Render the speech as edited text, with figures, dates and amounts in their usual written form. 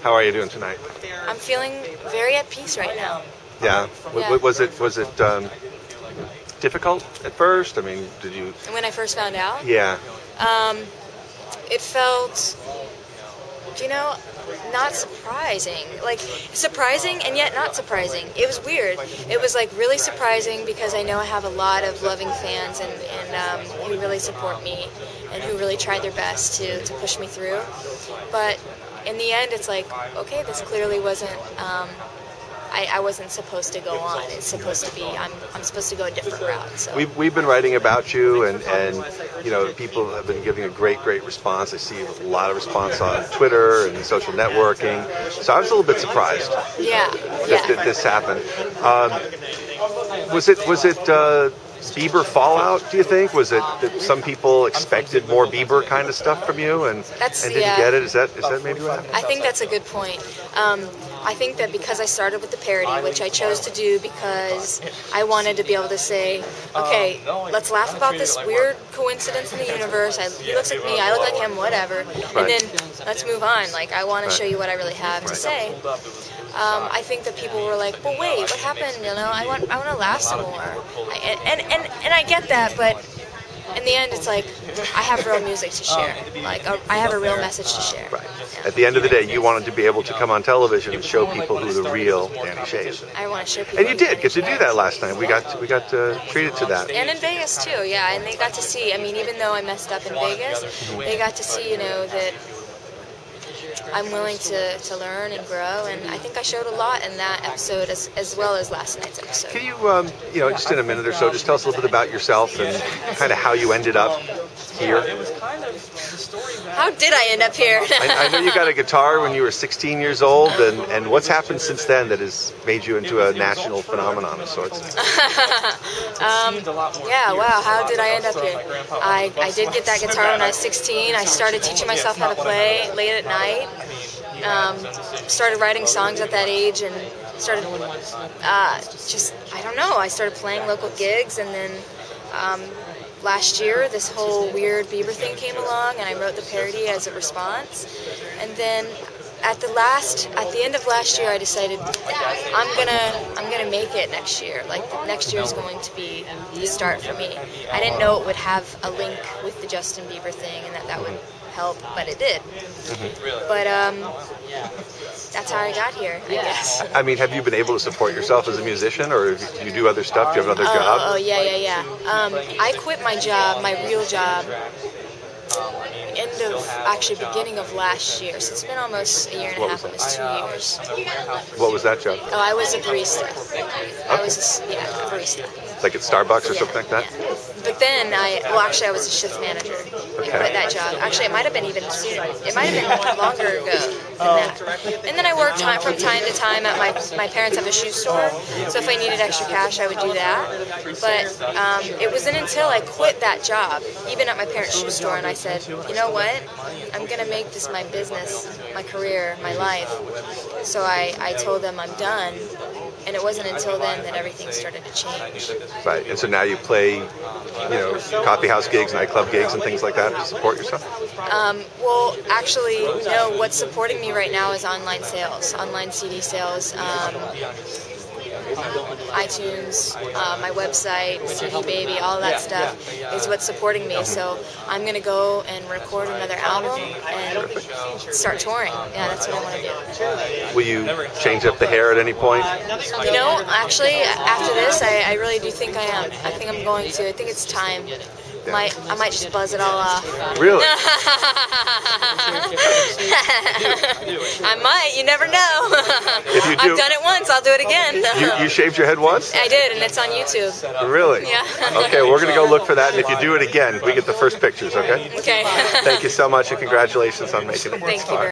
How are you doing tonight? I'm feeling very at peace right now. Yeah. Yeah. Was it difficult at first? I mean, did you? When I first found out, Yeah. it felt, not surprising. Like, surprising and yet not surprising. It was weird. It was, like, really surprising because I know I have a lot of loving fans and who really support me and who really tried their best to push me through. But in the end, it's like, okay, this clearly wasn't... I wasn't supposed to go on. It's supposed to be, I'm supposed to go a different route. So. We've been writing about you, and people have been giving a great response. I see a lot of response on Twitter and social networking. So I was a little bit surprised. Yeah. That this happened. Was it Bieber fallout, do you think? Was it that some people expected more Bieber kind of stuff from you, and didn't get it? Is that maybe what happened? I think that's a good point. I think that because I started with the parody, which I chose to do because I wanted to be able to say, okay, let's laugh about this weird coincidence in the universe. He looks like me, I look like him, whatever. And then let's move on. Like, I want to show you what I really have to say. I think that people were like, well, wait, what happened? I want to laugh some more. And I get that, but in the end, it's like, I have real music to share. Like, I have a real message to share. Right. Yeah. At the end of the day, you wanted to be able to come on television and show people who the real Dani Shay is. I want to show people. And you did get to do that last night. We got treated to that. And in Vegas too, yeah. And they got to see. I mean, even though I messed up in Vegas, they got to see, that I'm willing to learn and grow, and I think I showed a lot in that episode as well as last night's episode. Can you, just in a minute or so, just tell us a little bit about yourself and kind of how you ended up here? How did I end up here? I know you got a guitar when you were 16 years old, and what's happened since then that has made you into a national phenomenon of sorts? Yeah, wow, how did I end up here? I did get that guitar when I was 16. I started teaching myself how to play late at night. Started writing songs at that age and started I don't know, I started playing local gigs, and then last year this whole weird Bieber thing came along and I wrote the parody as a response, and then at the end of last year I decided I'm gonna make it next year. Like, next year is going to be the start for me. I didn't know it would have a link with the Justin Bieber thing and that would help, but it did. But that's how I got here, I guess. I mean, have you been able to support yourself as a musician, or do you do other stuff? Do you have another job? Oh, yeah. I quit my job, my real job, beginning of last year. So it's been almost a year and a half, almost 2 years. What was that job? Oh, I was a barista. I was a barista. Like at Starbucks or something like that? Yeah. But then I was a shift manager. I quit that job. Actually, it might have been even sooner. It might have been longer ago than that. And then I worked from time to time at my parents have a shoe store, so if I needed extra cash, I would do that. But it wasn't until I quit that job, even at my parents' shoe store, and I said, you know what? I'm going to make this my business, my career, my life. So I told them I'm done. And it wasn't until then that everything started to change. Right, and so now you play, coffee house gigs, nightclub gigs, and things like that to support yourself? Well, actually, no. What's supporting me right now is online sales, online CD sales, iTunes, my website, CD Baby, all that stuff is what's supporting me. So I'm going to go and record another album and start touring. Yeah, that's what I want to do. Will you change up the hair at any point? Actually, after this, I really do think I am. I think I'm going to. I think it's time. I might just buzz it all off. Really? I might. You never know. If you do, I've done it once. I'll do it again. You shaved your head once? I did, and it's on YouTube. Really? Yeah. Okay, we're going to go look for that, and if you do it again, we get the first pictures, okay? Okay. Thank you so much, and congratulations on making it. Thank you very much.